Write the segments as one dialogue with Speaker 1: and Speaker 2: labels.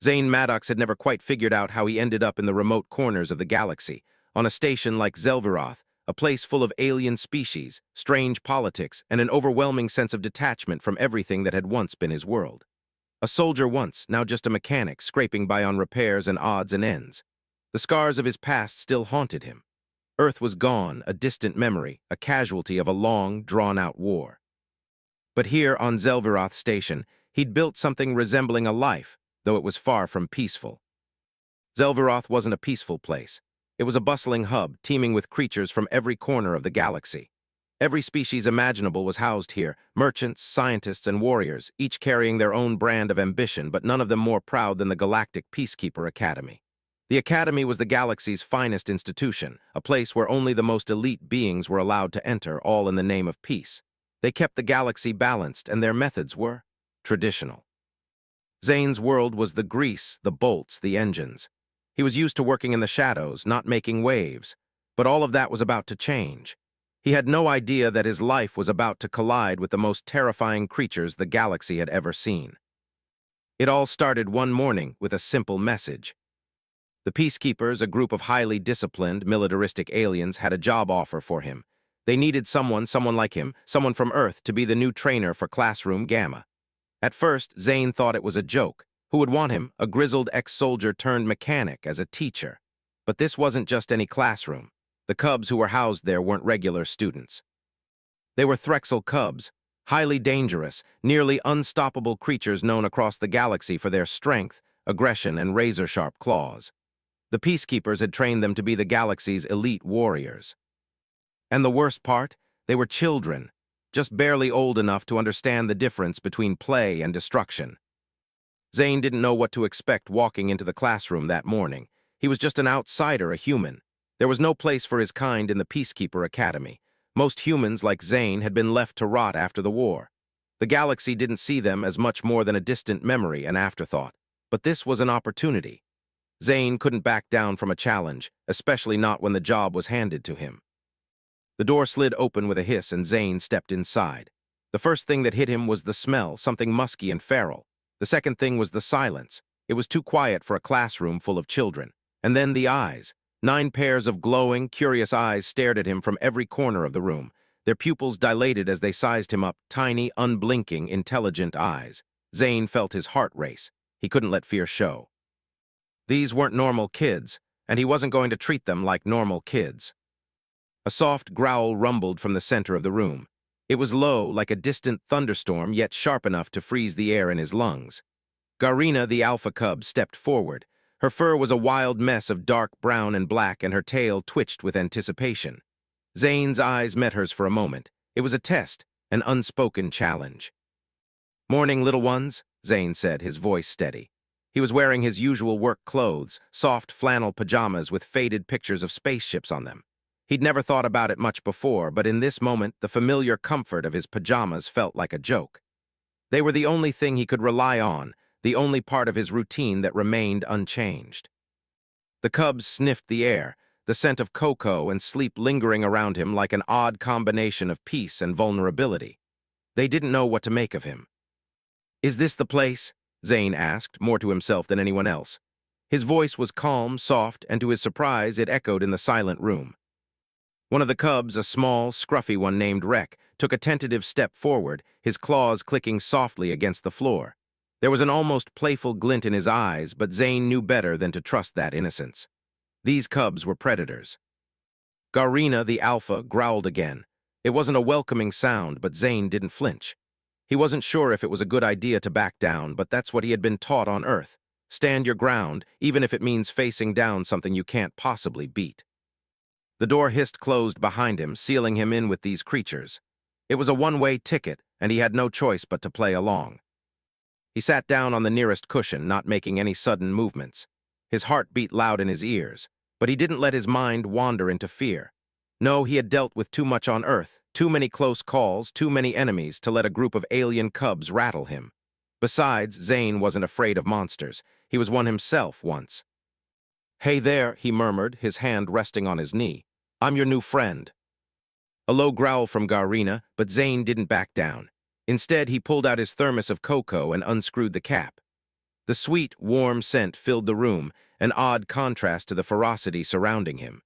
Speaker 1: Zane Maddox had never quite figured out how he ended up in the remote corners of the galaxy, on a station like Zelviroth, a place full of alien species, strange politics, and an overwhelming sense of detachment from everything that had once been his world. A soldier once, now just a mechanic, scraping by on repairs and odds and ends. The scars of his past still haunted him. Earth was gone, a distant memory, a casualty of a long, drawn-out war. But here on Zelviroth Station, he'd built something resembling a life, though it was far from peaceful. Zelviroth wasn't a peaceful place. It was a bustling hub, teeming with creatures from every corner of the galaxy. Every species imaginable was housed here, merchants, scientists, and warriors, each carrying their own brand of ambition, but none of them more proud than the Galactic Peacekeeper Academy. The Academy was the galaxy's finest institution, a place where only the most elite beings were allowed to enter, all in the name of peace. They kept the galaxy balanced, and their methods were traditional. Zane's world was the grease, the bolts, the engines. He was used to working in the shadows, not making waves, but all of that was about to change. He had no idea that his life was about to collide with the most terrifying creatures the galaxy had ever seen. It all started one morning with a simple message. The Peacekeepers, a group of highly disciplined, militaristic aliens, had a job offer for him. They needed someone like him, someone from Earth, to be the new trainer for Classroom Gamma. At first, Zane thought it was a joke. Who would want him, a grizzled ex-soldier turned mechanic, as a teacher? But this wasn't just any classroom. The cubs who were housed there weren't regular students. They were Threxel cubs, highly dangerous, nearly unstoppable creatures known across the galaxy for their strength, aggression, and razor-sharp claws. The Peacekeepers had trained them to be the galaxy's elite warriors. And the worst part? They were children, just barely old enough to understand the difference between play and destruction. Zane didn't know what to expect walking into the classroom that morning. He was just an outsider, a human. There was no place for his kind in the Peacekeeper Academy. Most humans, like Zane, had been left to rot after the war. The galaxy didn't see them as much more than a distant memory, an afterthought. But this was an opportunity. Zane couldn't back down from a challenge, especially not when the job was handed to him. The door slid open with a hiss and Zane stepped inside. The first thing that hit him was the smell, something musky and feral. The second thing was the silence. It was too quiet for a classroom full of children. And then the eyes. 9 pairs of glowing, curious eyes stared at him from every corner of the room. Their pupils dilated as they sized him up, tiny, unblinking, intelligent eyes. Zane felt his heart race. He couldn't let fear show. These weren't normal kids, and he wasn't going to treat them like normal kids. A soft growl rumbled from the center of the room. It was low, like a distant thunderstorm, yet sharp enough to freeze the air in his lungs. Garina, the alpha cub, stepped forward. Her fur was a wild mess of dark brown and black, and her tail twitched with anticipation. Zane's eyes met hers for a moment. It was a test, an unspoken challenge. "Morning, little ones," Zane said, his voice steady. He was wearing his usual work clothes, soft flannel pajamas with faded pictures of spaceships on them. He'd never thought about it much before, but in this moment, the familiar comfort of his pajamas felt like a joke. They were the only thing he could rely on, the only part of his routine that remained unchanged. The cubs sniffed the air, the scent of cocoa and sleep lingering around him like an odd combination of peace and vulnerability. They didn't know what to make of him. "Is this the place?" Zane asked, more to himself than anyone else. His voice was calm, soft, and to his surprise, it echoed in the silent room. One of the cubs, a small, scruffy one named Rek, took a tentative step forward, his claws clicking softly against the floor. There was an almost playful glint in his eyes, but Zane knew better than to trust that innocence. These cubs were predators. Garina, the alpha, growled again. It wasn't a welcoming sound, but Zane didn't flinch. He wasn't sure if it was a good idea to back down, but that's what he had been taught on Earth. Stand your ground, even if it means facing down something you can't possibly beat. The door hissed closed behind him, sealing him in with these creatures. It was a one-way ticket, and he had no choice but to play along. He sat down on the nearest cushion, not making any sudden movements. His heart beat loud in his ears, but he didn't let his mind wander into fear. No, he had dealt with too much on Earth, too many close calls, too many enemies to let a group of alien cubs rattle him. Besides, Zane wasn't afraid of monsters. He was one himself once. "Hey there," he murmured, his hand resting on his knee. "I'm your new friend." A low growl from Garina, but Zane didn't back down. Instead, he pulled out his thermos of cocoa and unscrewed the cap. The sweet, warm scent filled the room, an odd contrast to the ferocity surrounding him.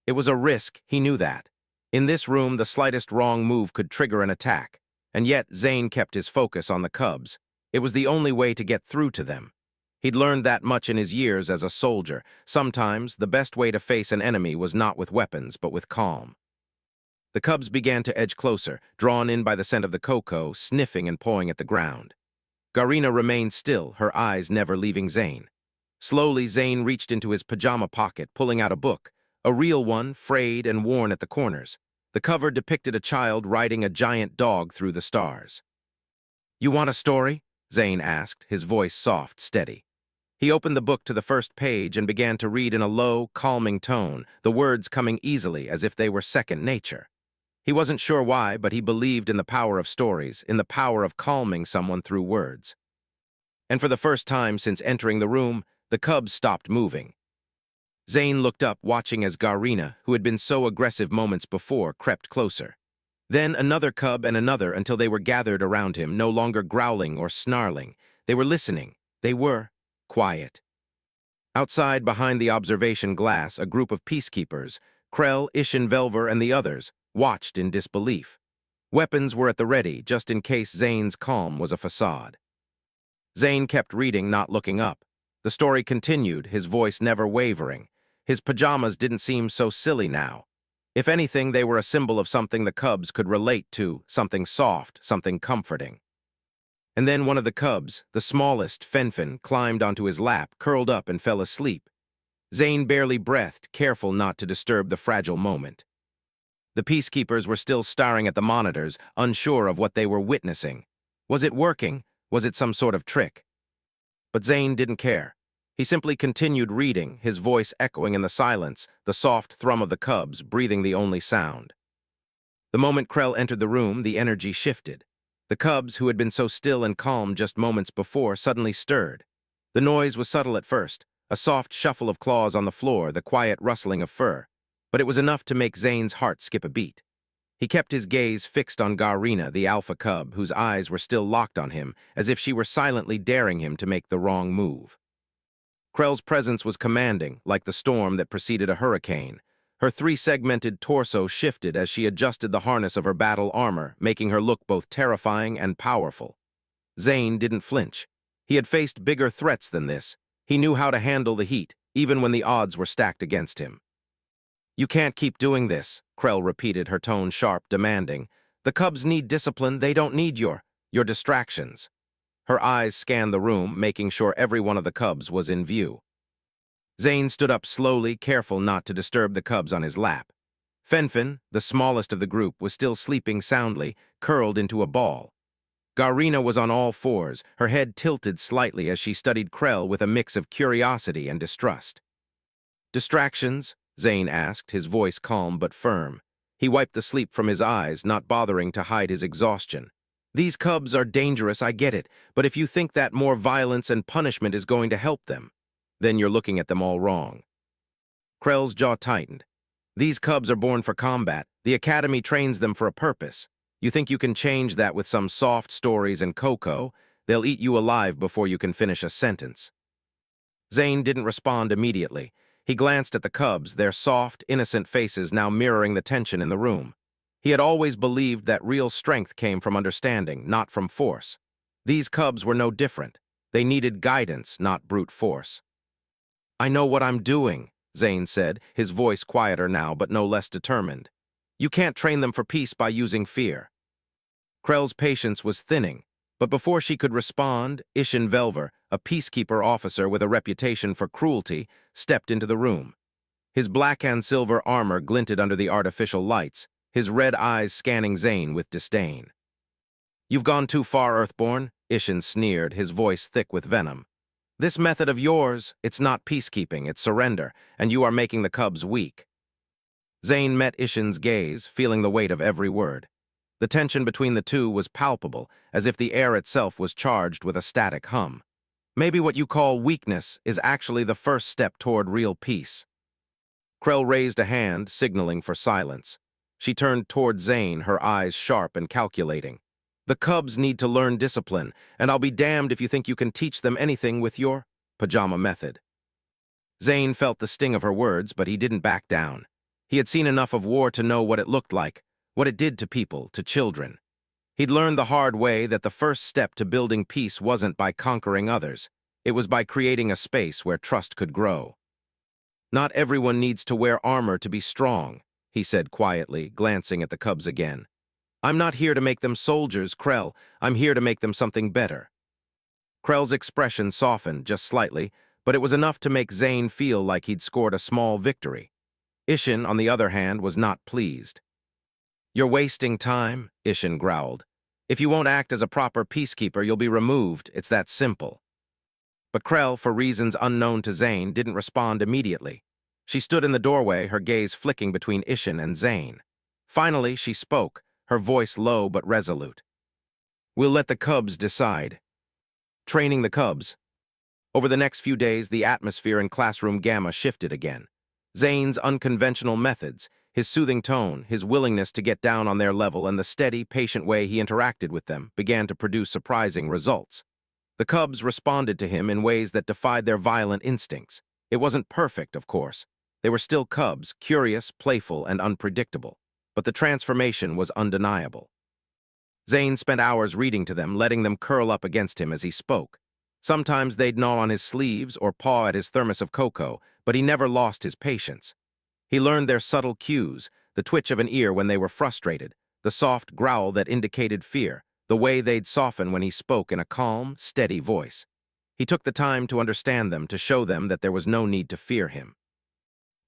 Speaker 1: It was a risk, he knew that. In this room, the slightest wrong move could trigger an attack, and yet Zane kept his focus on the cubs. It was the only way to get through to them. He'd learned that much in his years as a soldier. Sometimes, the best way to face an enemy was not with weapons, but with calm. The cubs began to edge closer, drawn in by the scent of the cocoa, sniffing and pawing at the ground. Garina remained still, her eyes never leaving Zane. Slowly, Zane reached into his pajama pocket, pulling out a book, a real one, frayed and worn at the corners. The cover depicted a child riding a giant dog through the stars. "You want a story?" Zane asked, his voice soft, steady. He opened the book to the first page and began to read in a low, calming tone, the words coming easily as if they were second nature. He wasn't sure why, but he believed in the power of stories, in the power of calming someone through words. And for the first time since entering the room, the cubs stopped moving. Zane looked up, watching as Garina, who had been so aggressive moments before, crept closer. Then another cub and another until they were gathered around him, no longer growling or snarling. They were listening. They were quiet. Outside, behind the observation glass, a group of peacekeepers, Krell, Velver, and the others, watched in disbelief. Weapons were at the ready, just in case Zane's calm was a facade. Zane kept reading, not looking up. The story continued, his voice never wavering. His pajamas didn't seem so silly now. If anything, they were a symbol of something the cubs could relate to, something soft, something comforting. And then one of the cubs, the smallest, Fenfen, climbed onto his lap, curled up, and fell asleep. Zane barely breathed, careful not to disturb the fragile moment. The peacekeepers were still staring at the monitors, unsure of what they were witnessing. Was it working? Was it some sort of trick? But Zane didn't care. He simply continued reading, his voice echoing in the silence, the soft thrum of the cubs, breathing the only sound. The moment Krell entered the room, the energy shifted. The cubs, who had been so still and calm just moments before, suddenly stirred. The noise was subtle at first, a soft shuffle of claws on the floor, the quiet rustling of fur. But it was enough to make Zane's heart skip a beat. He kept his gaze fixed on Garina, the alpha cub, whose eyes were still locked on him, as if she were silently daring him to make the wrong move. Krell's presence was commanding, like the storm that preceded a hurricane. Her three-segmented torso shifted as she adjusted the harness of her battle armor, making her look both terrifying and powerful. Zane didn't flinch. He had faced bigger threats than this. He knew how to handle the heat, even when the odds were stacked against him. "You can't keep doing this," Krell repeated, her tone sharp, demanding. "The cubs need discipline, they don't need your distractions." Her eyes scanned the room, making sure every one of the cubs was in view. Zane stood up slowly, careful not to disturb the cubs on his lap. Fenfen, the smallest of the group, was still sleeping soundly, curled into a ball. Garina was on all fours, her head tilted slightly as she studied Krell with a mix of curiosity and distrust. "Distractions?" Zane asked, his voice calm but firm. He wiped the sleep from his eyes, not bothering to hide his exhaustion. "These cubs are dangerous, I get it, but if you think that more violence and punishment is going to help them, then you're looking at them all wrong." Krell's jaw tightened. "These cubs are born for combat. The Academy trains them for a purpose. You think you can change that with some soft stories and cocoa? They'll eat you alive before you can finish a sentence." Zane didn't respond immediately. He glanced at the cubs, their soft, innocent faces now mirroring the tension in the room. He had always believed that real strength came from understanding, not from force. These cubs were no different. They needed guidance, not brute force. "I know what I'm doing," Zane said, his voice quieter now but no less determined. "You can't train them for peace by using fear." Krell's patience was thinning, but before she could respond, Velver, a peacekeeper officer with a reputation for cruelty, stepped into the room. His black and silver armor glinted under the artificial lights, his red eyes scanning Zane with disdain. "You've gone too far, Earthborn," sneered, his voice thick with venom. "This method of yours, it's not peacekeeping, it's surrender, and you are making the cubs weak." Zane met Ishin's gaze, feeling the weight of every word. The tension between the two was palpable, as if the air itself was charged with a static hum. Maybe what you call weakness is actually the first step toward real peace. Krell raised a hand, signaling for silence. She turned toward Zane, her eyes sharp and calculating. The cubs need to learn discipline, and I'll be damned if you think you can teach them anything with your pajama method. Zane felt the sting of her words, but he didn't back down. He had seen enough of war to know what it looked like, what it did to people, to children. He'd learned the hard way that the first step to building peace wasn't by conquering others. It was by creating a space where trust could grow. Not everyone needs to wear armor to be strong, he said quietly, glancing at the cubs again. I'm not here to make them soldiers, Krell. I'm here to make them something better. Krell's expression softened just slightly, but it was enough to make Zane feel like he'd scored a small victory. Ishin, on the other hand, was not pleased. You're wasting time, Ishin growled. If you won't act as a proper peacekeeper, you'll be removed. It's that simple. But Krell, for reasons unknown to Zane, didn't respond immediately. She stood in the doorway, her gaze flicking between Ishin and Zane. Finally, she spoke, her voice low but resolute. We'll let the cubs decide. Training the cubs. Over the next few days, the atmosphere in Classroom Gamma shifted again. Zane's unconventional methods, his soothing tone, his willingness to get down on their level, and the steady, patient way he interacted with them began to produce surprising results. The cubs responded to him in ways that defied their violent instincts. It wasn't perfect, of course. They were still cubs, curious, playful, and unpredictable. But the transformation was undeniable. Zane spent hours reading to them, letting them curl up against him as he spoke. Sometimes they'd gnaw on his sleeves or paw at his thermos of cocoa, but he never lost his patience. He learned their subtle cues, the twitch of an ear when they were frustrated, the soft growl that indicated fear, the way they'd soften when he spoke in a calm, steady voice. He took the time to understand them, to show them that there was no need to fear him.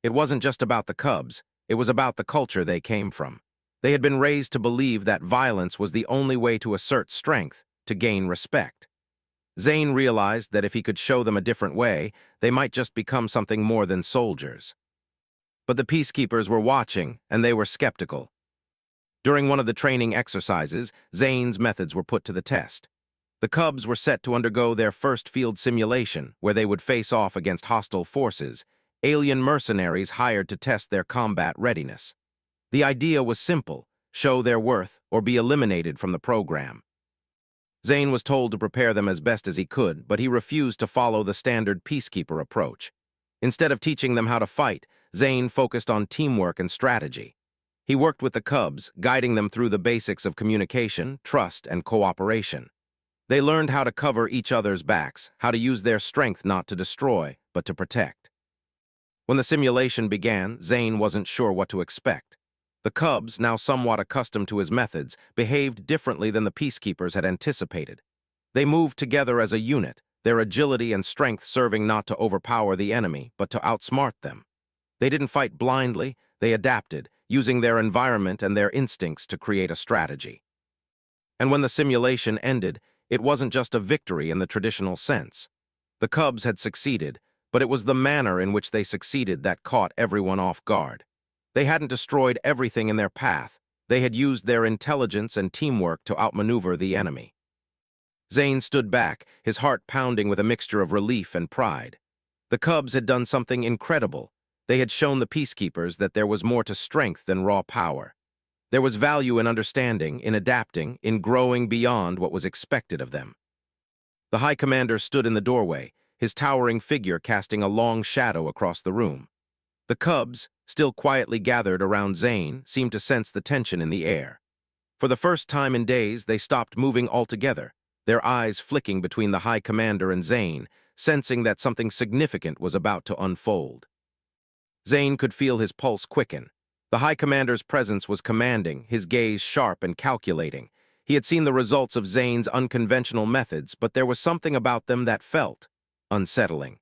Speaker 1: It wasn't just about the cubs. It was about the culture they came from. They had been raised to believe that violence was the only way to assert strength, to gain respect. Zane realized that if he could show them a different way, they might just become something more than soldiers. But the peacekeepers were watching, and they were skeptical. During one of the training exercises, Zane's methods were put to the test. The cubs were set to undergo their first field simulation, where they would face off against hostile forces, alien mercenaries hired to test their combat readiness. The idea was simple: show their worth or be eliminated from the program. Zane was told to prepare them as best as he could, but he refused to follow the standard peacekeeper approach. Instead of teaching them how to fight, Zane focused on teamwork and strategy. He worked with the cubs, guiding them through the basics of communication, trust, and cooperation. They learned how to cover each other's backs, how to use their strength not to destroy, but to protect. When the simulation began, Zane wasn't sure what to expect. The cubs, now somewhat accustomed to his methods, behaved differently than the peacekeepers had anticipated. They moved together as a unit, their agility and strength serving not to overpower the enemy, but to outsmart them. They didn't fight blindly, they adapted, using their environment and their instincts to create a strategy. And when the simulation ended, it wasn't just a victory in the traditional sense. The cubs had succeeded, but it was the manner in which they succeeded that caught everyone off guard. They hadn't destroyed everything in their path. They had used their intelligence and teamwork to outmaneuver the enemy. Zane stood back, his heart pounding with a mixture of relief and pride. The cubs had done something incredible. They had shown the peacekeepers that there was more to strength than raw power. There was value in understanding, in adapting, in growing beyond what was expected of them. The High Commander stood in the doorway, his towering figure casting a long shadow across the room. The cubs, still quietly gathered around Zane, seemed to sense the tension in the air. For the first time in days, they stopped moving altogether, their eyes flicking between the High Commander and Zane, sensing that something significant was about to unfold. Zane could feel his pulse quicken. The High Commander's presence was commanding, his gaze sharp and calculating. He had seen the results of Zane's unconventional methods, but there was something about them that felt unsettling.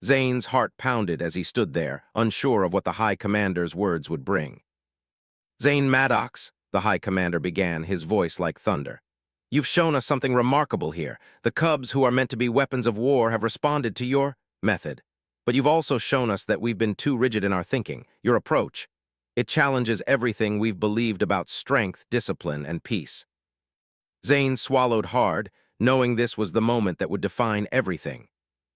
Speaker 1: Zane's heart pounded as he stood there, unsure of what the High Commander's words would bring. Zane Maddox, the High Commander began, his voice like thunder. You've shown us something remarkable here. The cubs, who are meant to be weapons of war, have responded to your method. But you've also shown us that we've been too rigid in our thinking, your approach. It challenges everything we've believed about strength, discipline, and peace. Zane swallowed hard, knowing this was the moment that would define everything.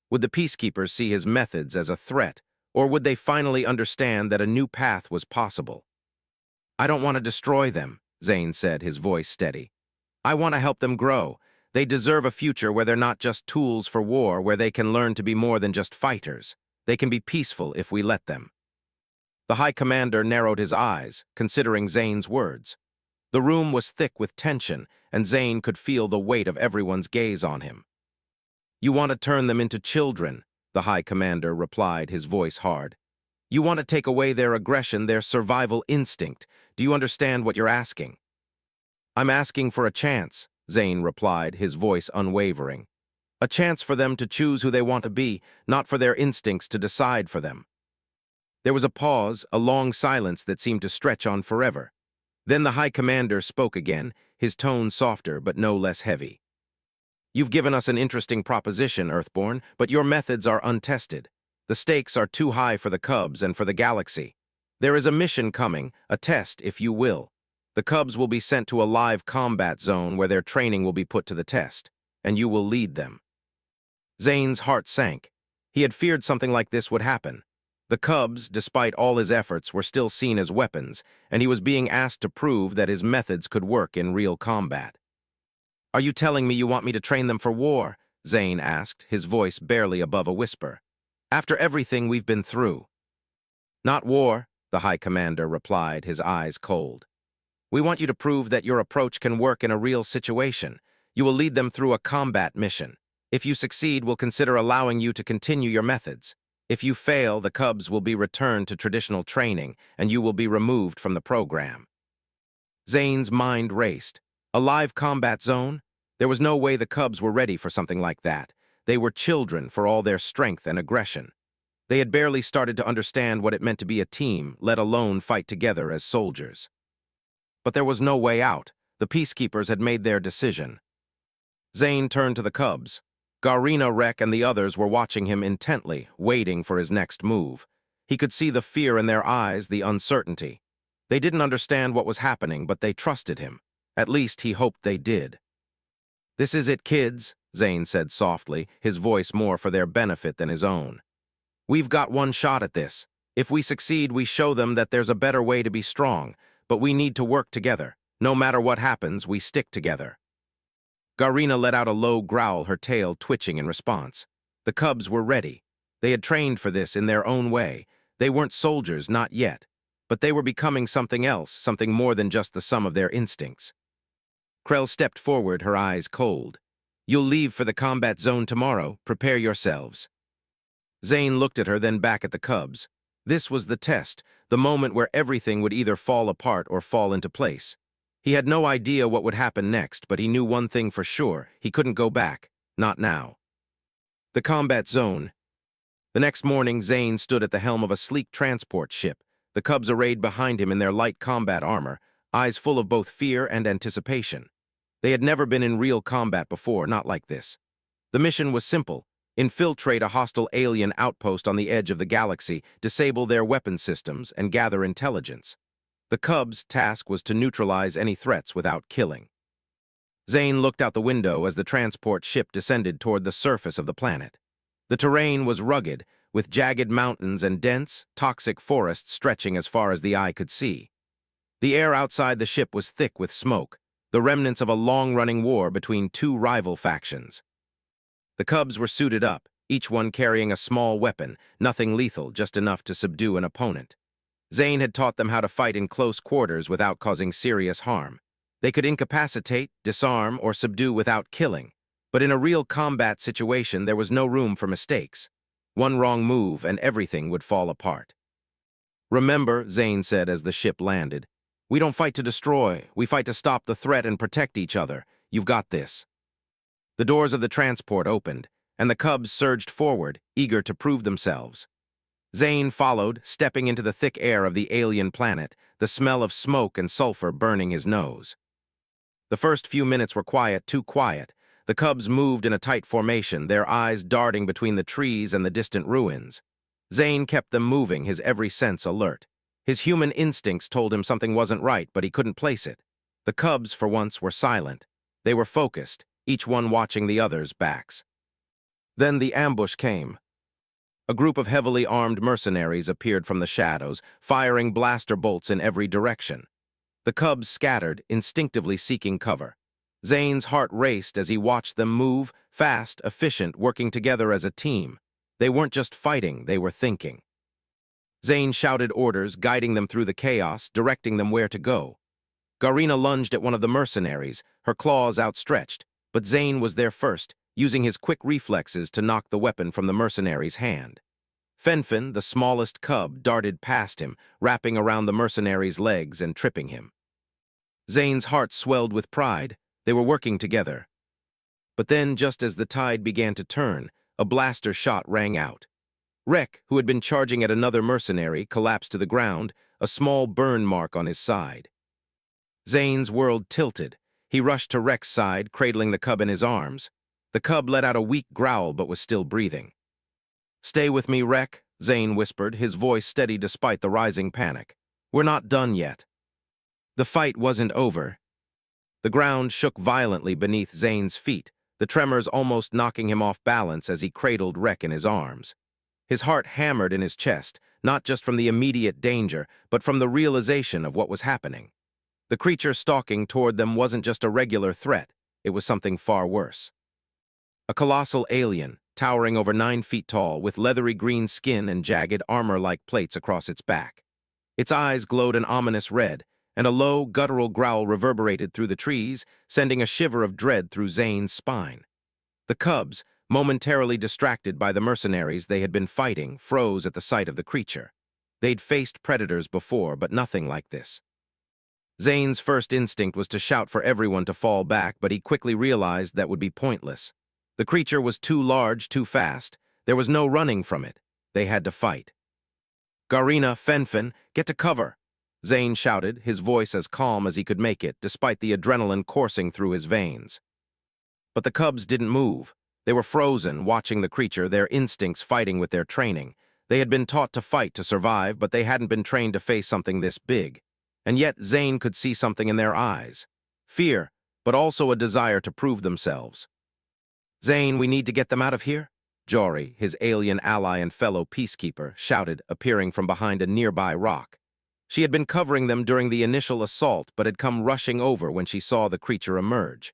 Speaker 1: Would the peacekeepers see his methods as a threat, or would they finally understand that a new path was possible? I don't want to destroy them, Zane said, his voice steady. I want to help them grow. They deserve a future where they're not just tools for war, where they can learn to be more than just fighters. They can be peaceful if we let them. The High Commander narrowed his eyes, considering Zane's words. The room was thick with tension, and Zane could feel the weight of everyone's gaze on him. You want to turn them into children, the High Commander replied, his voice hard. You want to take away their aggression, their survival instinct. Do you understand what you're asking? I'm asking for a chance, Zane replied, his voice unwavering. A chance for them to choose who they want to be, not for their instincts to decide for them. There was a pause, a long silence that seemed to stretch on forever. Then the High Commander spoke again, his tone softer but no less heavy. You've given us an interesting proposition, Earthborn, but your methods are untested. The stakes are too high for the Cubs and for the galaxy. There is a mission coming, a test, if you will. The Cubs will be sent to a live combat zone where their training will be put to the test, and you will lead them. Zane's heart sank. He had feared something like this would happen. The Cubs, despite all his efforts, were still seen as weapons, and he was being asked to prove that his methods could work in real combat. Are you telling me you want me to train them for war? Zane asked, his voice barely above a whisper. After everything we've been through. Not war, the High Commander replied, his eyes cold. We want you to prove that your approach can work in a real situation. You will lead them through a combat mission. If you succeed, we'll consider allowing you to continue your methods. If you fail, the Cubs will be returned to traditional training, and you will be removed from the program. Zane's mind raced. A live combat zone? There was no way the Cubs were ready for something like that. They were children for all their strength and aggression. They had barely started to understand what it meant to be a team, let alone fight together as soldiers. But there was no way out. The Peacekeepers had made their decision. Zane turned to the Cubs. Garina, Rek, and the others were watching him intently, waiting for his next move. He could see the fear in their eyes, the uncertainty. They didn't understand what was happening, but they trusted him. At least he hoped they did. This is it, kids, Zane said softly, his voice more for their benefit than his own. We've got one shot at this. If we succeed, we show them that there's a better way to be strong, but we need to work together. No matter what happens, we stick together. Garina let out a low growl, her tail twitching in response. The Cubs were ready. They had trained for this in their own way. They weren't soldiers, not yet. But they were becoming something else, something more than just the sum of their instincts. Krell stepped forward, her eyes cold. You'll leave for the combat zone tomorrow. Prepare yourselves. Zane looked at her, then back at the Cubs. This was the test, the moment where everything would either fall apart or fall into place. He had no idea what would happen next, but he knew one thing for sure. He couldn't go back. Not now. The combat zone. The next morning, Zane stood at the helm of a sleek transport ship, the Cubs arrayed behind him in their light combat armor, eyes full of both fear and anticipation. They had never been in real combat before, not like this. The mission was simple. Infiltrate a hostile alien outpost on the edge of the galaxy, disable their weapon systems, and gather intelligence. The Cubs' task was to neutralize any threats without killing. Zane looked out the window as the transport ship descended toward the surface of the planet. The terrain was rugged, with jagged mountains and dense, toxic forests stretching as far as the eye could see. The air outside the ship was thick with smoke, the remnants of a long-running war between two rival factions. The Cubs were suited up, each one carrying a small weapon, nothing lethal, just enough to subdue an opponent. Zane had taught them how to fight in close quarters without causing serious harm. They could incapacitate, disarm, or subdue without killing. But in a real combat situation, there was no room for mistakes. One wrong move and everything would fall apart. Remember, Zane said as the ship landed, we don't fight to destroy, we fight to stop the threat and protect each other. You've got this. The doors of the transport opened, and the Cubs surged forward, eager to prove themselves. Zane followed, stepping into the thick air of the alien planet, the smell of smoke and sulfur burning his nose. The first few minutes were quiet, too quiet. The Cubs moved in a tight formation, their eyes darting between the trees and the distant ruins. Zane kept them moving, his every sense alert. His human instincts told him something wasn't right, but he couldn't place it. The Cubs, for once, were silent. They were focused, each one watching the other's backs. Then the ambush came. A group of heavily armed mercenaries appeared from the shadows, firing blaster bolts in every direction. The Cubs scattered, instinctively seeking cover. Zane's heart raced as he watched them move, fast, efficient, working together as a team. They weren't just fighting, they were thinking. Zane shouted orders, guiding them through the chaos, directing them where to go. Garina lunged at one of the mercenaries, her claws outstretched, but Zane was there first, using his quick reflexes to knock the weapon from the mercenary's hand. Fenfen, the smallest cub, darted past him, wrapping around the mercenary's legs and tripping him. Zane's heart swelled with pride. They were working together. But then, just as the tide began to turn, a blaster shot rang out. Rek, who had been charging at another mercenary, collapsed to the ground, a small burn mark on his side. Zane's world tilted. He rushed to Rek's side, cradling the cub in his arms. The cub let out a weak growl but was still breathing. "Stay with me, Rek," Zane whispered, his voice steady despite the rising panic. "We're not done yet." The fight wasn't over. The ground shook violently beneath Zane's feet, the tremors almost knocking him off balance as he cradled Rek in his arms. His heart hammered in his chest, not just from the immediate danger, but from the realization of what was happening. The creature stalking toward them wasn't just a regular threat, it was something far worse. A colossal alien, towering over 9 feet tall, with leathery green skin and jagged armor-like plates across its back. Its eyes glowed an ominous red, and a low, guttural growl reverberated through the trees, sending a shiver of dread through Zane's spine. The cubs, momentarily distracted by the mercenaries they had been fighting, froze at the sight of the creature. They'd faced predators before, but nothing like this. Zane's first instinct was to shout for everyone to fall back, but he quickly realized that would be pointless. The creature was too large, too fast. There was no running from it. They had to fight. "Garina, Fenfen, get to cover!" Zane shouted, his voice as calm as he could make it, despite the adrenaline coursing through his veins. But the cubs didn't move. They were frozen, watching the creature, their instincts fighting with their training. They had been taught to fight to survive, but they hadn't been trained to face something this big. And yet Zane could see something in their eyes. Fear, but also a desire to prove themselves. "Zane, we need to get them out of here?" Jory, his alien ally and fellow peacekeeper, shouted, appearing from behind a nearby rock. She had been covering them during the initial assault, but had come rushing over when she saw the creature emerge.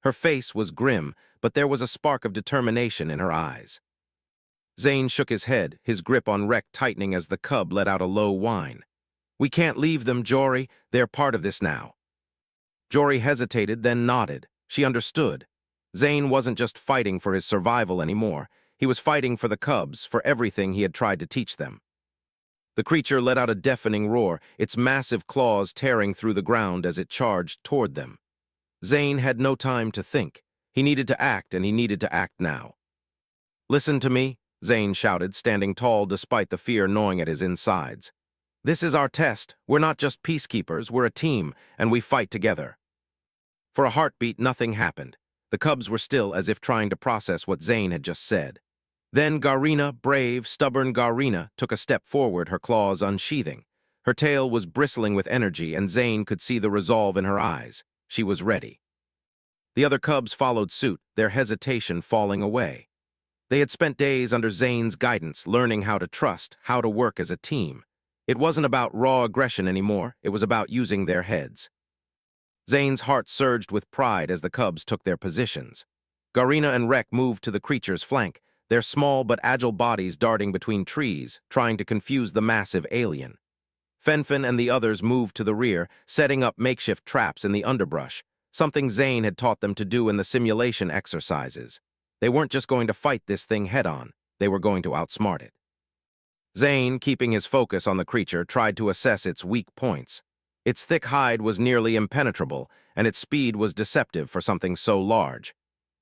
Speaker 1: Her face was grim, but there was a spark of determination in her eyes. Zane shook his head, his grip on Rek tightening as the cub let out a low whine. "We can't leave them, Jory. They're part of this now." Jory hesitated, then nodded. She understood. Zane wasn't just fighting for his survival anymore. He was fighting for the cubs, for everything he had tried to teach them. The creature let out a deafening roar, its massive claws tearing through the ground as it charged toward them. Zane had no time to think. He needed to act, and he needed to act now. "Listen to me," Zane shouted, standing tall despite the fear gnawing at his insides. "This is our test. We're not just peacekeepers, we're a team, and we fight together." For a heartbeat, nothing happened. The cubs were still, as if trying to process what Zane had just said. Then Garina, brave, stubborn Garina, took a step forward, her claws unsheathing. Her tail was bristling with energy, and Zane could see the resolve in her eyes. She was ready. The other cubs followed suit, their hesitation falling away. They had spent days under Zane's guidance, learning how to trust, how to work as a team. It wasn't about raw aggression anymore, it was about using their heads. Zane's heart surged with pride as the cubs took their positions. Garina and Rek moved to the creature's flank, their small but agile bodies darting between trees, trying to confuse the massive alien. Fenfen and the others moved to the rear, setting up makeshift traps in the underbrush, something Zane had taught them to do in the simulation exercises. They weren't just going to fight this thing head-on, they were going to outsmart it. Zane, keeping his focus on the creature, tried to assess its weak points. Its thick hide was nearly impenetrable, and its speed was deceptive for something so large.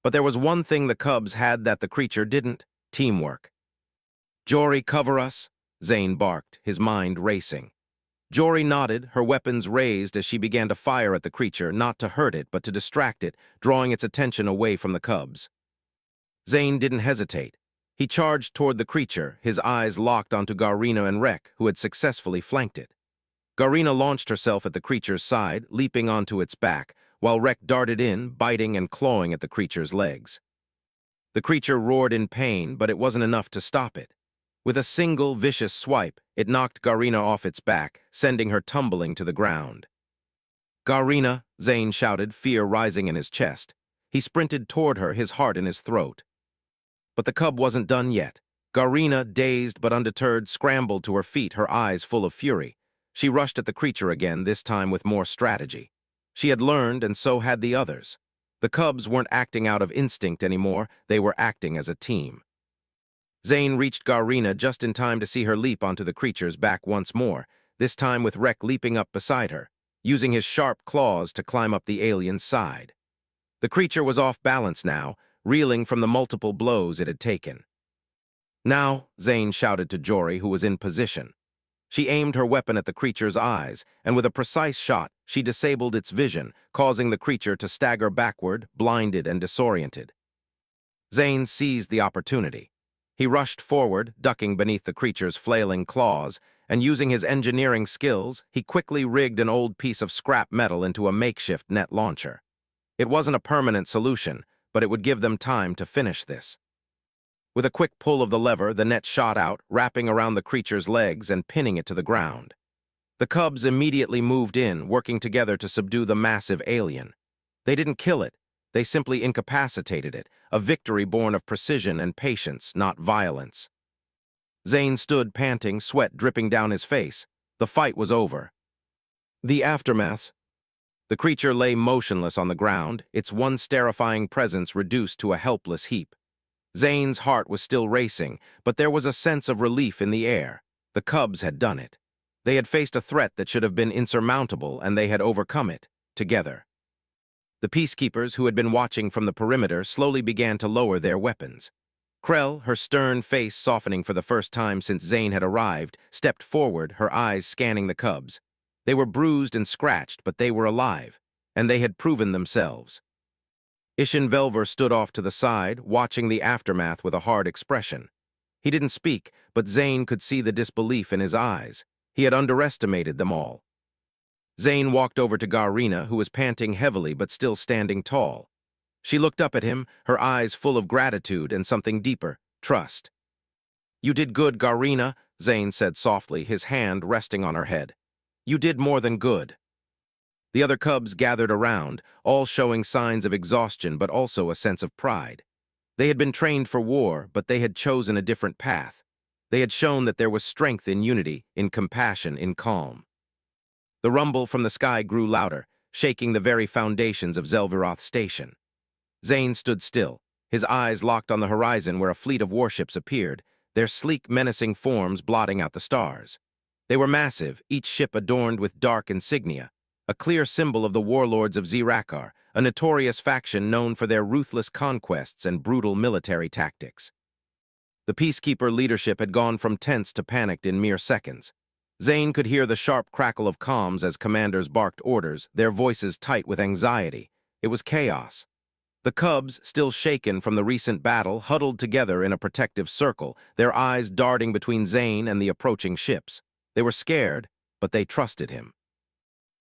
Speaker 1: But there was one thing the cubs had that the creature didn't: teamwork. "Jory, cover us," Zane barked, his mind racing. Jory nodded, her weapons raised as she began to fire at the creature, not to hurt it, but to distract it, drawing its attention away from the cubs. Zane didn't hesitate. He charged toward the creature, his eyes locked onto Garina and Rek, who had successfully flanked it. Garina launched herself at the creature's side, leaping onto its back, while Rek darted in, biting and clawing at the creature's legs. The creature roared in pain, but it wasn't enough to stop it. With a single vicious swipe, it knocked Garina off its back, sending her tumbling to the ground. "Garina," Zane shouted, fear rising in his chest. He sprinted toward her, his heart in his throat. But the cub wasn't done yet. Garina, dazed but undeterred, scrambled to her feet, her eyes full of fury. She rushed at the creature again, this time with more strategy. She had learned, and so had the others. The cubs weren't acting out of instinct anymore, they were acting as a team. Zane reached Garina just in time to see her leap onto the creature's back once more, this time with Rek leaping up beside her, using his sharp claws to climb up the alien's side. The creature was off balance now, reeling from the multiple blows it had taken. "Now," Zane shouted to Jory, who was in position. She aimed her weapon at the creature's eyes, and with a precise shot, she disabled its vision, causing the creature to stagger backward, blinded and disoriented. Zane seized the opportunity. He rushed forward, ducking beneath the creature's flailing claws, and using his engineering skills, he quickly rigged an old piece of scrap metal into a makeshift net launcher. It wasn't a permanent solution, but it would give them time to finish this. With a quick pull of the lever, the net shot out, wrapping around the creature's legs and pinning it to the ground. The cubs immediately moved in, working together to subdue the massive alien. They didn't kill it, they simply incapacitated it, a victory born of precision and patience, not violence. Zane stood panting, sweat dripping down his face. The fight was over. The aftermath. The creature lay motionless on the ground, its one terrifying presence reduced to a helpless heap. Zane's heart was still racing, but there was a sense of relief in the air. The cubs had done it. They had faced a threat that should have been insurmountable, and they had overcome it, together. The peacekeepers, who had been watching from the perimeter, slowly began to lower their weapons. Krell, her stern face softening for the first time since Zane had arrived, stepped forward, her eyes scanning the cubs. They were bruised and scratched, but they were alive, and they had proven themselves. Ishin Velver stood off to the side, watching the aftermath with a hard expression. He didn't speak, but Zane could see the disbelief in his eyes. He had underestimated them all. Zane walked over to Garina, who was panting heavily but still standing tall. She looked up at him, her eyes full of gratitude and something deeper, trust. "You did good, Garina," Zane said softly, his hand resting on her head. "You did more than good." The other cubs gathered around, all showing signs of exhaustion but also a sense of pride. They had been trained for war, but they had chosen a different path. They had shown that there was strength in unity, in compassion, in calm. The rumble from the sky grew louder, shaking the very foundations of Zelviroth Station. Zane stood still, his eyes locked on the horizon where a fleet of warships appeared, their sleek, menacing forms blotting out the stars. They were massive, each ship adorned with dark insignia, a clear symbol of the warlords of Zirakar, a notorious faction known for their ruthless conquests and brutal military tactics. The peacekeeper leadership had gone from tense to panicked in mere seconds. Zane could hear the sharp crackle of comms as commanders barked orders, their voices tight with anxiety. It was chaos. The cubs, still shaken from the recent battle, huddled together in a protective circle, their eyes darting between Zane and the approaching ships. They were scared, but they trusted him.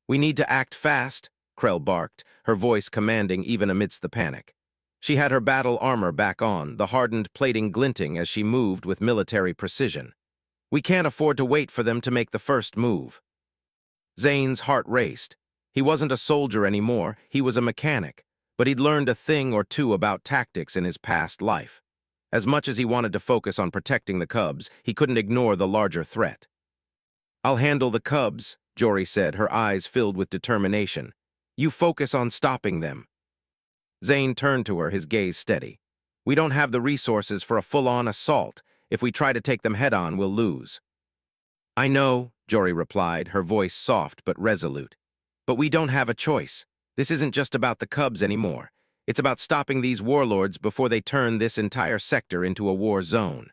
Speaker 1: "We need to act fast," Krell barked, her voice commanding even amidst the panic. She had her battle armor back on, the hardened plating glinting as she moved with military precision. "We can't afford to wait for them to make the first move." Zane's heart raced. He wasn't a soldier anymore, he was a mechanic, but he'd learned a thing or two about tactics in his past life. As much as he wanted to focus on protecting the cubs, he couldn't ignore the larger threat. "I'll handle the cubs," Jory said, her eyes filled with determination. "You focus on stopping them." Zane turned to her, his gaze steady. "We don't have the resources for a full-on assault. If we try to take them head-on, we'll lose." "I know," Jory replied, her voice soft but resolute. "But we don't have a choice. This isn't just about the cubs anymore. It's about stopping these warlords before they turn this entire sector into a war zone."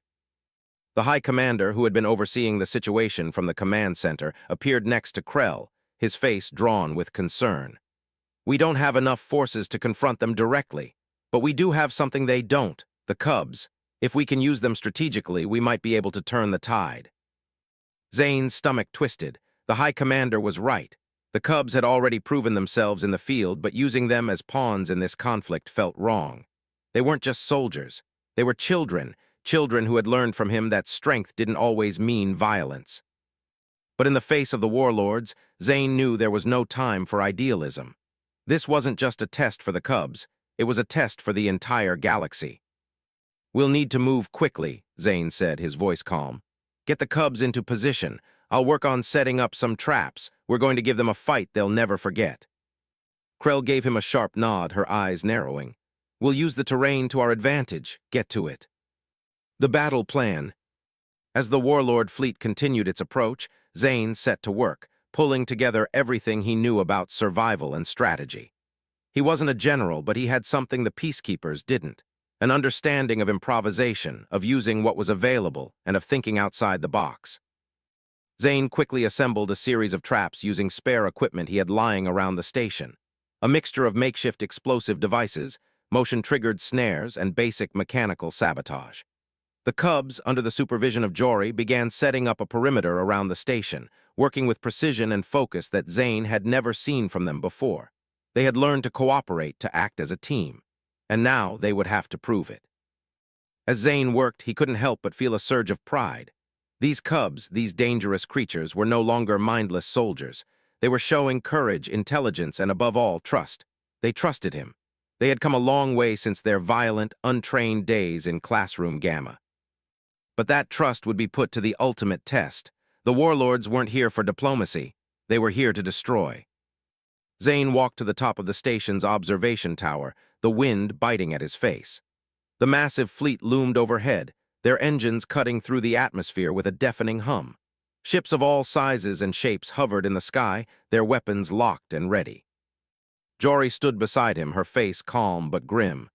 Speaker 1: The High Commander, who had been overseeing the situation from the command center, appeared next to Krell, his face drawn with concern. "We don't have enough forces to confront them directly, but we do have something they don't, the cubs. If we can use them strategically, we might be able to turn the tide." Zane's stomach twisted. The High Commander was right. The cubs had already proven themselves in the field, but using them as pawns in this conflict felt wrong. They weren't just soldiers. They were children who had learned from him that strength didn't always mean violence. But in the face of the warlords, Zane knew there was no time for idealism. This wasn't just a test for the Cubs, it was a test for the entire galaxy. "We'll need to move quickly," Zane said, his voice calm. "Get the Cubs into position. I'll work on setting up some traps. We're going to give them a fight they'll never forget." Krell gave him a sharp nod, her eyes narrowing. "We'll use the terrain to our advantage. Get to it." The battle plan. As the warlord fleet continued its approach, Zane set to work, pulling together everything he knew about survival and strategy. He wasn't a general, but he had something the peacekeepers didn't: an understanding of improvisation, of using what was available, and of thinking outside the box. Zane quickly assembled a series of traps using spare equipment he had lying around the station, a mixture of makeshift explosive devices, motion-triggered snares, and basic mechanical sabotage. The Cubs, under the supervision of Jory, began setting up a perimeter around the station, working with precision and focus that Zane had never seen from them before. They had learned to cooperate, to act as a team, and now they would have to prove it. As Zane worked, he couldn't help but feel a surge of pride. These Cubs, these dangerous creatures, were no longer mindless soldiers. They were showing courage, intelligence, and above all, trust. They trusted him. They had come a long way since their violent, untrained days in Classroom Gamma. But that trust would be put to the ultimate test. The warlords weren't here for diplomacy. They were here to destroy. Zane walked to the top of the station's observation tower, the wind biting at his face. The massive fleet loomed overhead, their engines cutting through the atmosphere with a deafening hum. Ships of all sizes and shapes hovered in the sky, their weapons locked and ready. Jory stood beside him, her face calm but grim.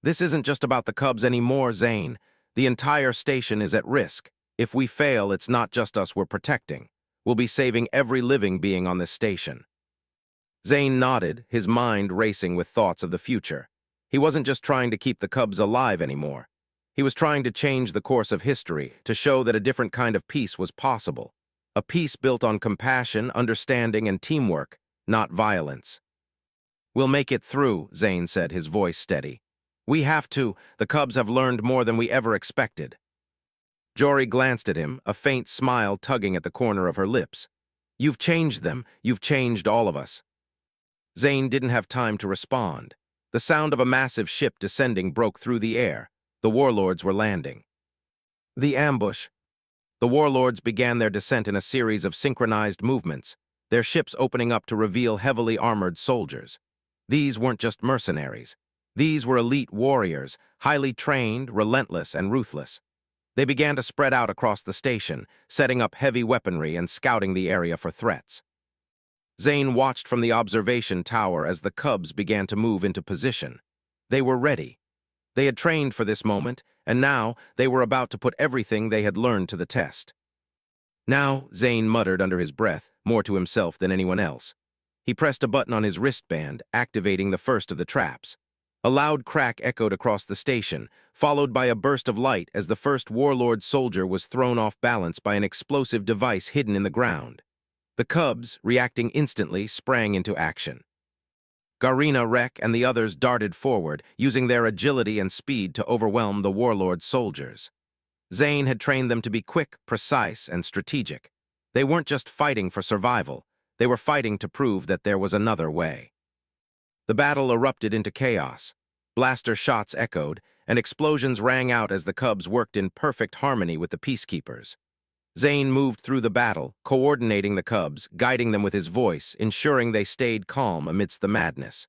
Speaker 1: "This isn't just about the Cubs anymore, Zane. The entire station is at risk. If we fail, it's not just us we're protecting. We'll be saving every living being on this station." Zane nodded, his mind racing with thoughts of the future. He wasn't just trying to keep the Cubs alive anymore. He was trying to change the course of history, to show that a different kind of peace was possible. A peace built on compassion, understanding, and teamwork, not violence. "We'll make it through," Zane said, his voice steady. "We have to. The Cubs have learned more than we ever expected." Jory glanced at him, a faint smile tugging at the corner of her lips. "You've changed them. You've changed all of us." Zane didn't have time to respond. The sound of a massive ship descending broke through the air. The warlords were landing. The ambush. The warlords began their descent in a series of synchronized movements, their ships opening up to reveal heavily armored soldiers. These weren't just mercenaries. These were elite warriors, highly trained, relentless, and ruthless. They began to spread out across the station, setting up heavy weaponry and scouting the area for threats. Zane watched from the observation tower as the Cubs began to move into position. They were ready. They had trained for this moment, and now they were about to put everything they had learned to the test. "Now," Zane muttered under his breath, more to himself than anyone else. He pressed a button on his wristband, activating the first of the traps. A loud crack echoed across the station, followed by a burst of light as the first warlord soldier was thrown off balance by an explosive device hidden in the ground. The Cubs, reacting instantly, sprang into action. Garina, Rek, and the others darted forward, using their agility and speed to overwhelm the warlord soldiers. Zane had trained them to be quick, precise, and strategic. They weren't just fighting for survival. They were fighting to prove that there was another way. The battle erupted into chaos. Blaster shots echoed, and explosions rang out as the Cubs worked in perfect harmony with the peacekeepers. Zane moved through the battle, coordinating the Cubs, guiding them with his voice, ensuring they stayed calm amidst the madness.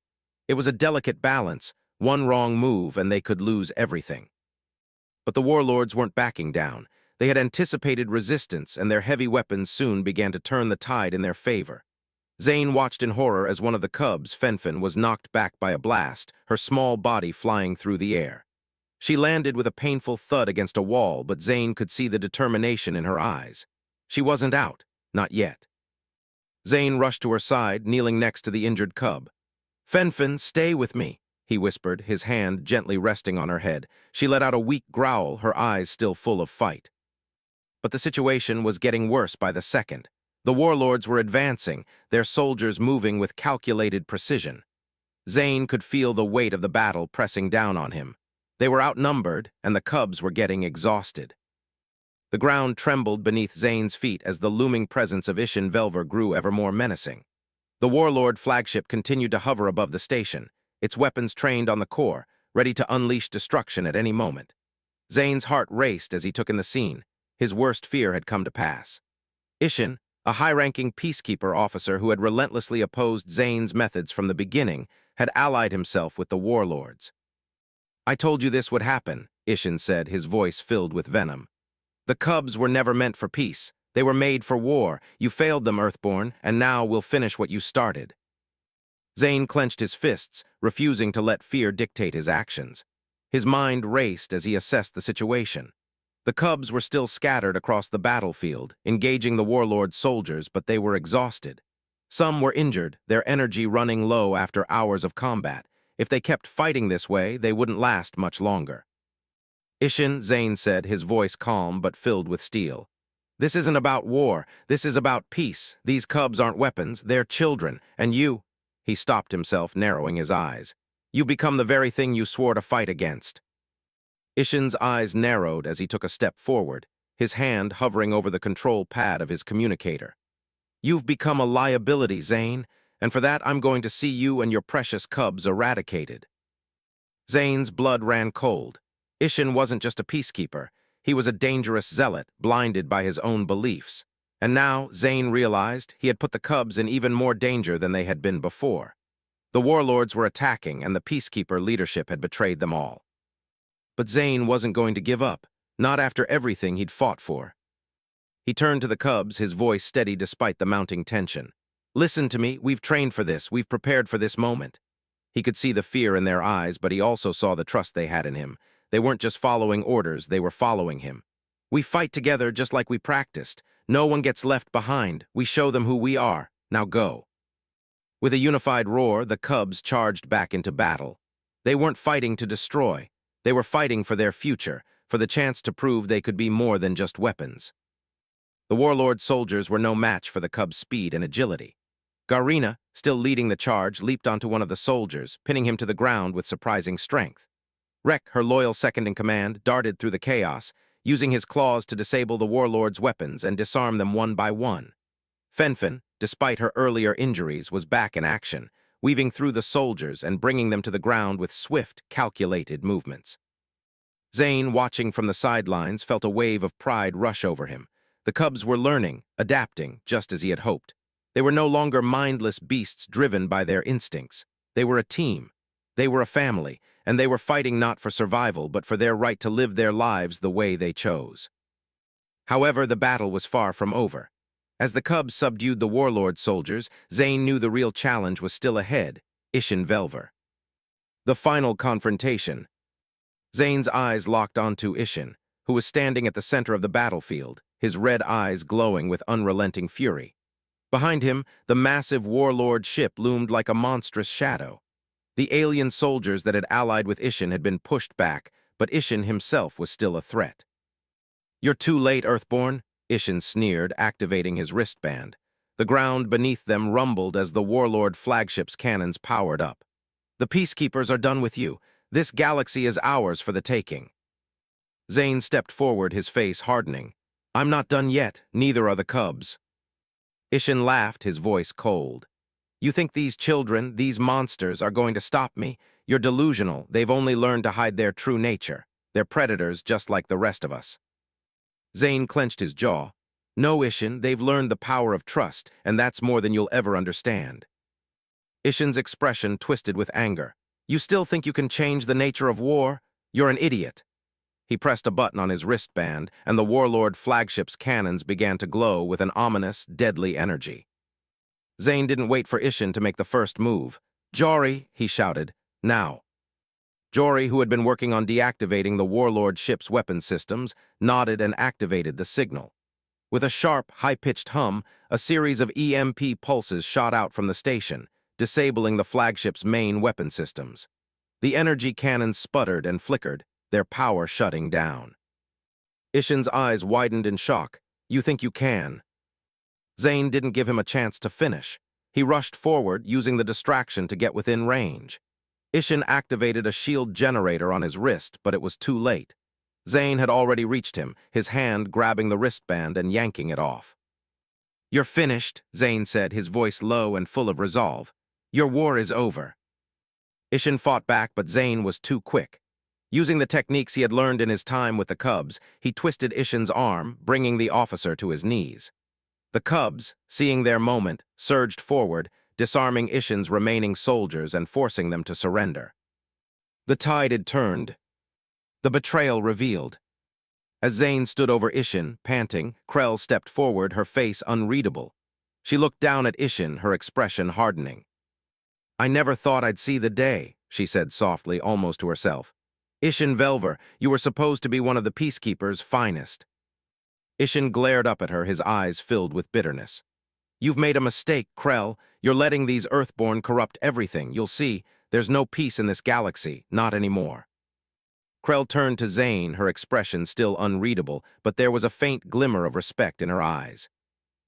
Speaker 1: It was a delicate balance. One wrong move and they could lose everything. But the warlords weren't backing down. They had anticipated resistance, and their heavy weapons soon began to turn the tide in their favor. Zane watched in horror as one of the Cubs, Fenfen, was knocked back by a blast, her small body flying through the air. She landed with a painful thud against a wall, but Zane could see the determination in her eyes. She wasn't out, not yet. Zane rushed to her side, kneeling next to the injured Cub. "Fenfen, stay with me," he whispered, his hand gently resting on her head. She let out a weak growl, her eyes still full of fight. But the situation was getting worse by the second. The warlords were advancing, their soldiers moving with calculated precision. Zane could feel the weight of the battle pressing down on him. They were outnumbered, and the Cubs were getting exhausted. The ground trembled beneath Zane's feet as the looming presence of Ishin Velver grew ever more menacing. The Warlord flagship continued to hover above the station, its weapons trained on the core, ready to unleash destruction at any moment. Zane's heart raced as he took in the scene. His worst fear had come to pass. Ishin, a high-ranking peacekeeper officer who had relentlessly opposed Zane's methods from the beginning, had allied himself with the warlords. "I told you this would happen," Ishin said, his voice filled with venom. "The Cubs were never meant for peace. They were made for war. You failed them, Earthborn, and now we'll finish what you started." Zane clenched his fists, refusing to let fear dictate his actions. His mind raced as he assessed the situation. The Cubs were still scattered across the battlefield, engaging the warlord's soldiers, but they were exhausted. Some were injured, their energy running low after hours of combat. If they kept fighting this way, they wouldn't last much longer. "Ishin," Zane said, his voice calm but filled with steel. "This isn't about war. This is about peace. These Cubs aren't weapons. They're children. And you—" He stopped himself, narrowing his eyes. "You've become the very thing you swore to fight against." Ishin's eyes narrowed as he took a step forward, his hand hovering over the control pad of his communicator. "You've become a liability, Zane, and for that I'm going to see you and your precious Cubs eradicated." Zane's blood ran cold. Ishin wasn't just a peacekeeper. He was a dangerous zealot, blinded by his own beliefs. And now, Zane realized, he had put the Cubs in even more danger than they had been before. The warlords were attacking, and the peacekeeper leadership had betrayed them all. But Zane wasn't going to give up, not after everything he'd fought for. He turned to the Cubs, his voice steady despite the mounting tension. "Listen to me, we've trained for this, we've prepared for this moment." He could see the fear in their eyes, but he also saw the trust they had in him. They weren't just following orders, they were following him. "We fight together just like we practiced. No one gets left behind. We show them who we are. Now go." With a unified roar, the Cubs charged back into battle. They weren't fighting to destroy. They were fighting for their future, for the chance to prove they could be more than just weapons. The warlord soldiers were no match for the Cubs' speed and agility. Garina, still leading the charge, leaped onto one of the soldiers, pinning him to the ground with surprising strength. Rek, her loyal second-in-command, darted through the chaos, using his claws to disable the warlord's weapons and disarm them one by one. Fenfen, despite her earlier injuries, was back in action, weaving through the soldiers and bringing them to the ground with swift, calculated movements. Zane, watching from the sidelines, felt a wave of pride rush over him. The Cubs were learning, adapting, just as he had hoped. They were no longer mindless beasts driven by their instincts. They were a team. They were a family, and they were fighting not for survival, but for their right to live their lives the way they chose. However, the battle was far from over. As the Cubs subdued the warlord soldiers, Zane knew the real challenge was still ahead: Ishin Velver. The final confrontation. Zane's eyes locked onto Ishin, who was standing at the center of the battlefield, his red eyes glowing with unrelenting fury. Behind him, the massive warlord ship loomed like a monstrous shadow. The alien soldiers that had allied with Ishin had been pushed back, but Ishin himself was still a threat. "You're too late, Earthborn," Ishin sneered, activating his wristband. The ground beneath them rumbled as the warlord flagship's cannons powered up. "The peacekeepers are done with you. This galaxy is ours for the taking." Zane stepped forward, his face hardening. "I'm not done yet, neither are the Cubs." Ishin laughed, his voice cold. "You think these children, these monsters, are going to stop me? You're delusional. They've only learned to hide their true nature. They're predators just like the rest of us." Zane clenched his jaw. "No, Ishin, they've learned the power of trust, and that's more than you'll ever understand." Ishin's expression twisted with anger. "You still think you can change the nature of war? You're an idiot." He pressed a button on his wristband, and the warlord flagship's cannons began to glow with an ominous, deadly energy. Zane didn't wait for Ishin to make the first move. "Jory," he shouted, "now." Jory, who had been working on deactivating the warlord ship's weapon systems, nodded and activated the signal. With a sharp, high-pitched hum, a series of EMP pulses shot out from the station, disabling the flagship's main weapon systems. The energy cannons sputtered and flickered, their power shutting down. Ishin's eyes widened in shock. "You think you can?" Zane didn't give him a chance to finish. He rushed forward, using the distraction to get within range. Ishin activated a shield generator on his wrist, but it was too late. Zane had already reached him, his hand grabbing the wristband and yanking it off. "You're finished," Zane said, his voice low and full of resolve. "Your war is over." Ishin fought back, but Zane was too quick. Using the techniques he had learned in his time with the Cubs, he twisted Ishin's arm, bringing the officer to his knees. The Cubs, seeing their moment, surged forward, disarming Ishin's remaining soldiers and forcing them to surrender. The tide had turned. The betrayal revealed. As Zane stood over Ishin, panting, Krell stepped forward, her face unreadable. She looked down at Ishin, her expression hardening. "I never thought I'd see the day," she said softly, almost to herself. "Ishin Velver, you were supposed to be one of the Peacekeeper's finest." Ishin glared up at her, his eyes filled with bitterness. "You've made a mistake, Krell. You're letting these Earthborn corrupt everything. You'll see, there's no peace in this galaxy, not anymore." Krell turned to Zane, her expression still unreadable, but there was a faint glimmer of respect in her eyes.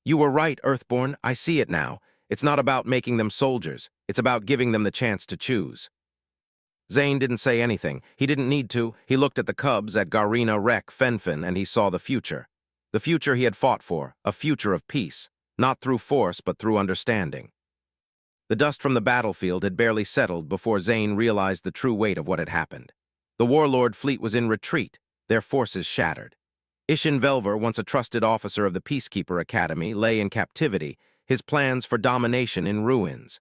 Speaker 1: "You were right, Earthborn. I see it now. It's not about making them soldiers. It's about giving them the chance to choose." Zane didn't say anything. He didn't need to. He looked at the Cubs, at Garina, Rek, Fenfen, and he saw the future. The future he had fought for, a future of peace, not through force but through understanding. The dust from the battlefield had barely settled before Zane realized the true weight of what had happened. The warlord fleet was in retreat, their forces shattered. Ishin Velver, once a trusted officer of the Peacekeeper Academy, lay in captivity, his plans for domination in ruins.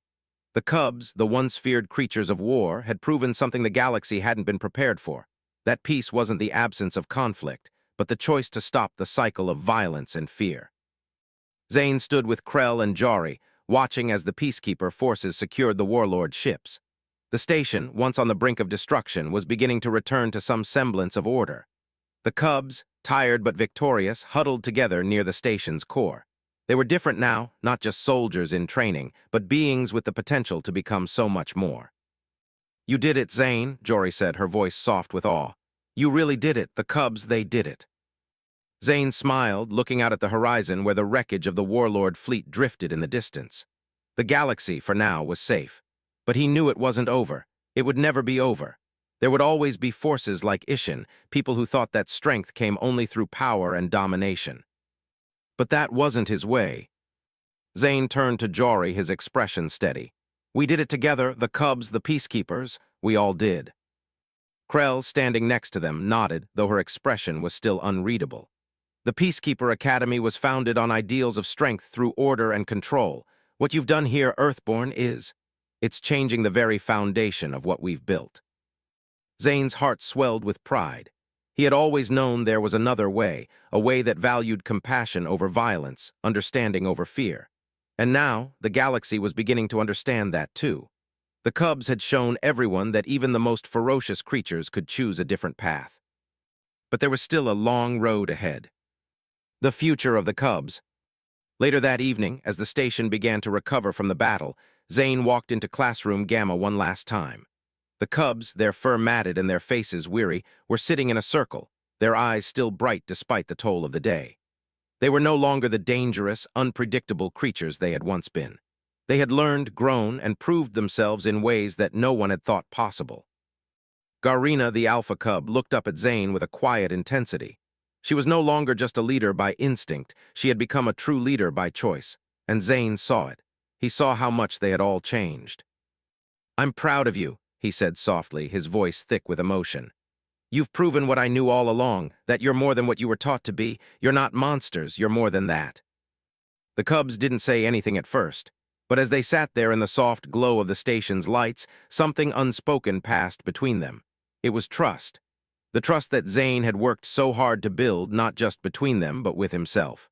Speaker 1: The Cubs, the once feared creatures of war, had proven something the galaxy hadn't been prepared for. That peace wasn't the absence of conflict, but the choice to stop the cycle of violence and fear. Zane stood with Krell and Jari, watching as the Peacekeeper forces secured the warlord's ships. The station, once on the brink of destruction, was beginning to return to some semblance of order. The Cubs, tired but victorious, huddled together near the station's core. They were different now, not just soldiers in training, but beings with the potential to become so much more. "You did it, Zane," Jori said, her voice soft with awe. "You really did it. The Cubs, they did it." Zane smiled, looking out at the horizon where the wreckage of the warlord fleet drifted in the distance. The galaxy, for now, was safe. But he knew it wasn't over. It would never be over. There would always be forces like Ishin, people who thought that strength came only through power and domination. But that wasn't his way. Zane turned to Jori, his expression steady. "We did it together, the Cubs, the Peacekeepers. We all did." Krell, standing next to them, nodded, though her expression was still unreadable. "The Peacekeeper Academy was founded on ideals of strength through order and control. What you've done here, Earthborn, it's changing the very foundation of what we've built." Zane's heart swelled with pride. He had always known there was another way, a way that valued compassion over violence, understanding over fear. And now, the galaxy was beginning to understand that too. The Cubs had shown everyone that even the most ferocious creatures could choose a different path. But there was still a long road ahead. The future of the Cubs. Later that evening, as the station began to recover from the battle, Zane walked into classroom Gamma one last time. The Cubs, their fur matted and their faces weary, were sitting in a circle, their eyes still bright despite the toll of the day. They were no longer the dangerous, unpredictable creatures they had once been. They had learned, grown, and proved themselves in ways that no one had thought possible. Garina, the alpha cub, looked up at Zane with a quiet intensity. She was no longer just a leader by instinct, she had become a true leader by choice, and Zane saw it. He saw how much they had all changed. "I'm proud of you," he said softly, his voice thick with emotion. "You've proven what I knew all along, that you're more than what you were taught to be. You're not monsters, you're more than that." The Cubs didn't say anything at first, but as they sat there in the soft glow of the station's lights, something unspoken passed between them. It was trust. The trust that Zane had worked so hard to build, not just between them, but with himself.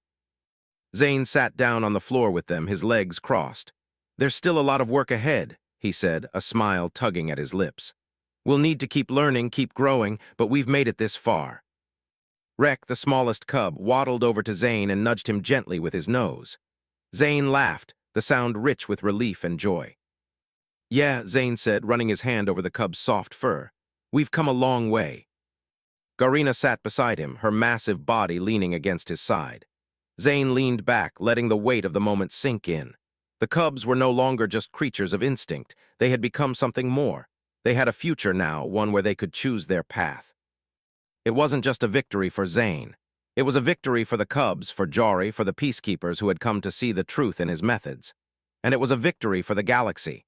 Speaker 1: Zane sat down on the floor with them, his legs crossed. "There's still a lot of work ahead," he said, a smile tugging at his lips. "We'll need to keep learning, keep growing, but we've made it this far." Rek, the smallest cub, waddled over to Zane and nudged him gently with his nose. Zane laughed, the sound rich with relief and joy. "Yeah," Zane said, running his hand over the cub's soft fur. "We've come a long way." Garina sat beside him, her massive body leaning against his side. Zane leaned back, letting the weight of the moment sink in. The Cubs were no longer just creatures of instinct. They had become something more. They had a future now, one where they could choose their path. It wasn't just a victory for Zane. It was a victory for the Cubs, for Jory, for the peacekeepers who had come to see the truth in his methods. And it was a victory for the galaxy.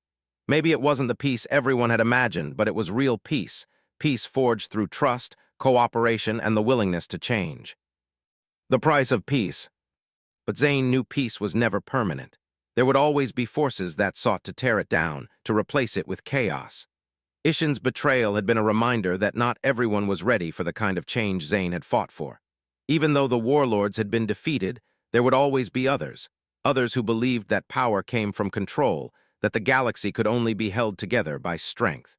Speaker 1: Maybe it wasn't the peace everyone had imagined, but it was real peace. Peace forged through trust, cooperation, and the willingness to change. The price of peace. But Zane knew peace was never permanent. There would always be forces that sought to tear it down, to replace it with chaos. Ishin's betrayal had been a reminder that not everyone was ready for the kind of change Zane had fought for. Even though the warlords had been defeated, there would always be others who believed that power came from control, that the galaxy could only be held together by strength.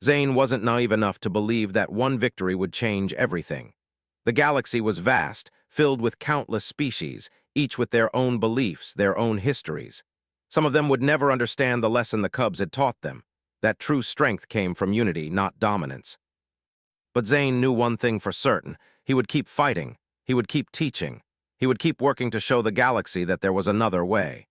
Speaker 1: Zane wasn't naive enough to believe that one victory would change everything. The galaxy was vast, filled with countless species, each with their own beliefs, their own histories. Some of them would never understand the lesson the Cubs had taught them, that true strength came from unity, not dominance. But Zane knew one thing for certain. He would keep fighting. He would keep teaching. He would keep working to show the galaxy that there was another way.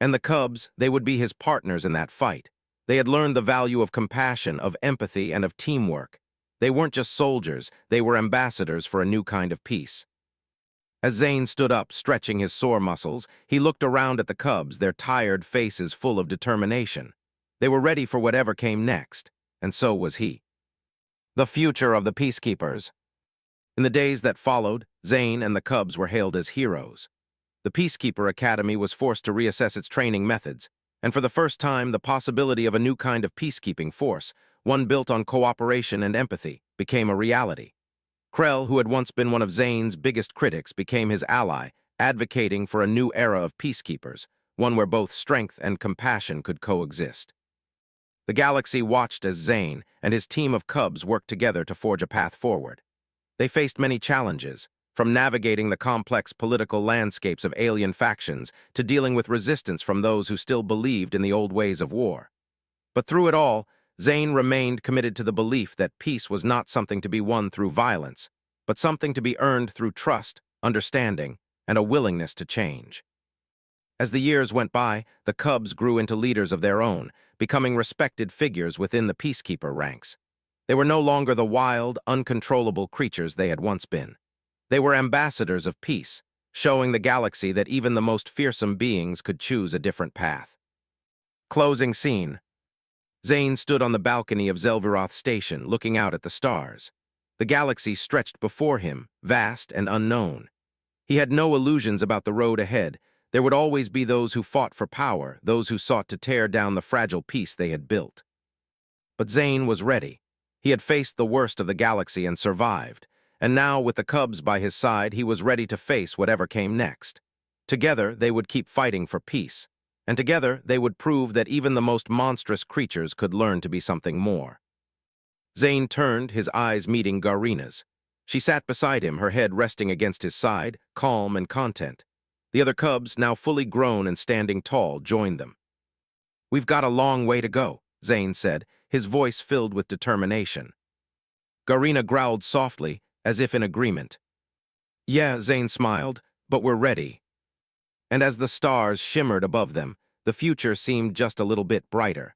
Speaker 1: And the Cubs, they would be his partners in that fight. They had learned the value of compassion, of empathy, and of teamwork. They weren't just soldiers, they were ambassadors for a new kind of peace. As Zane stood up, stretching his sore muscles, he looked around at the Cubs, their tired faces full of determination. They were ready for whatever came next, and so was he. The future of the Peacekeepers. In the days that followed, Zane and the Cubs were hailed as heroes. The Peacekeeper Academy was forced to reassess its training methods, and for the first time, the possibility of a new kind of peacekeeping force, one built on cooperation and empathy, became a reality. Krell, who had once been one of Zane's biggest critics, became his ally, advocating for a new era of peacekeepers, one where both strength and compassion could coexist. The galaxy watched as Zane and his team of Cubs worked together to forge a path forward. They faced many challenges, from navigating the complex political landscapes of alien factions to dealing with resistance from those who still believed in the old ways of war. But through it all, Zane remained committed to the belief that peace was not something to be won through violence, but something to be earned through trust, understanding, and a willingness to change. As the years went by, the Cubs grew into leaders of their own, becoming respected figures within the peacekeeper ranks. They were no longer the wild, uncontrollable creatures they had once been. They were ambassadors of peace, showing the galaxy that even the most fearsome beings could choose a different path. Closing scene. Zane stood on the balcony of Zelviroth Station, looking out at the stars. The galaxy stretched before him, vast and unknown. He had no illusions about the road ahead. There would always be those who fought for power, those who sought to tear down the fragile peace they had built. But Zane was ready. He had faced the worst of the galaxy and survived, and now, with the Cubs by his side, he was ready to face whatever came next. Together, they would keep fighting for peace, and together they would prove that even the most monstrous creatures could learn to be something more. Zane turned, his eyes meeting Garina's. She sat beside him, her head resting against his side, calm and content. The other Cubs, now fully grown and standing tall, joined them. "We've got a long way to go," Zane said, his voice filled with determination. Garina growled softly, as if in agreement. "Yeah," Zane smiled, "but we're ready." And as the stars shimmered above them, the future seemed just a little bit brighter.